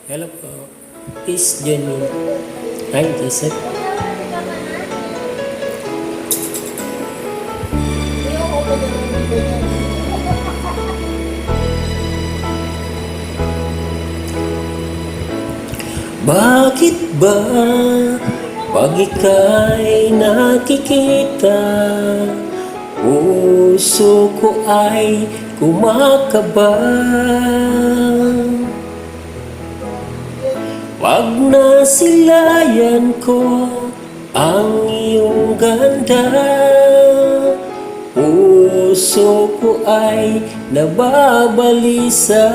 Hello po. Please join me. Hi, Joseph. Bakit ba pag ika'y nakikita, puso ko ay kumakaba? Pag nasilayan ko ang iyong ganda, puso ko ay nababalisa.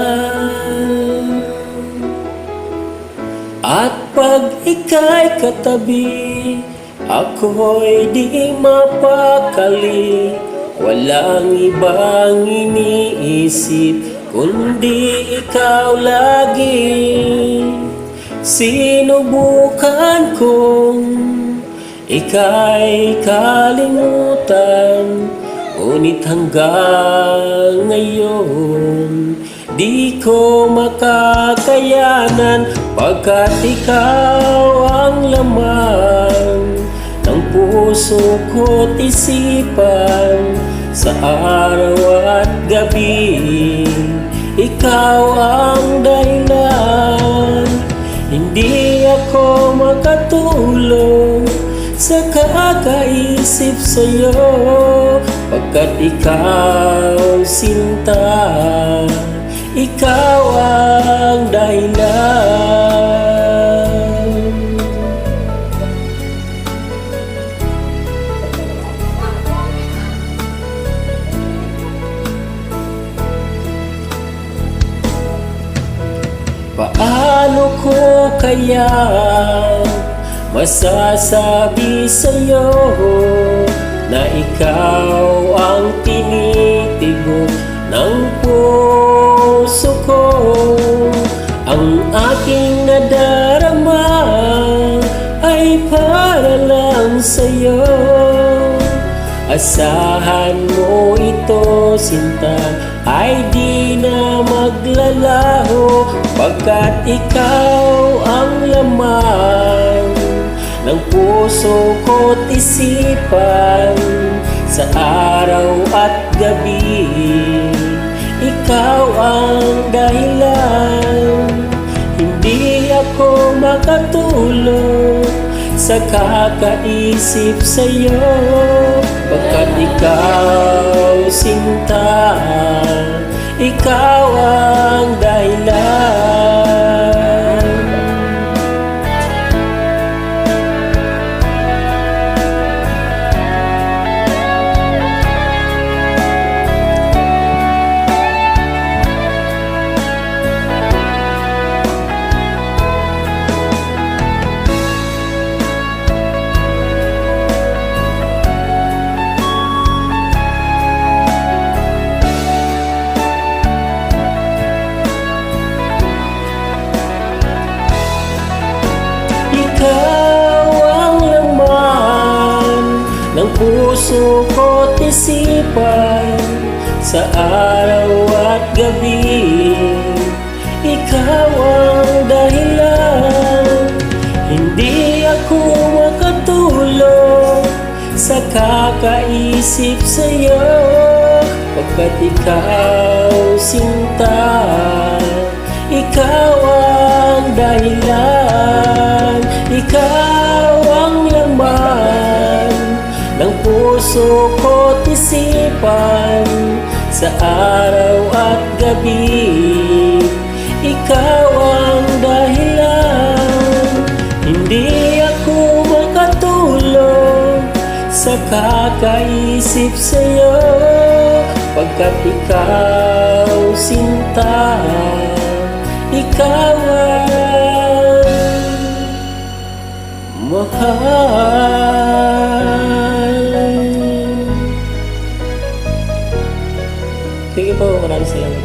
At pag ika'y katabi, ako'y di mapakali. Walang ibang iniisip kundi ikaw lagi. Sinubukan kong ika'y kalimutan, ngunit hanggang ngayon di ko makakayanan, pagkat ikaw ang laman ng puso ko't isipan. Sa araw at gabi, ikaw ang dahilan. Hindi ako makatulog sa kakaisip sa'yo, pagkat ikaw sinta, ikaw ang dahilan. Paano ko kaya masasabi sa'yo na ikaw ang tinitibok ng puso ko? Ang aking nadarama ay para lang sa'yo. Asahan mo ito, sinta, ay di na maglalaho, pagkat ikaw ang laman ng puso ko't isipan. Sa araw at gabi, ikaw ang dahilan. Hindi ako makatulog sa kakaisip sa'yo, pagkat ikaw sinta, ikaw ang dahilan. Ng puso ko't isipan, sa araw at gabi, ikaw ang dahilan. Hindi ako makatulog sa kakaisip sa'yo, pagkat ikaw sinta, ikaw ang dahilan. Ikaw ang laman ng puso ko't isipan, sa araw at gabi, ikaw ang dahilan. Hindi ako makatulog sa kakaisip sa'yo, pagkat ikaw sinta, ikaw ang mahal. Sige po, maraming salamat.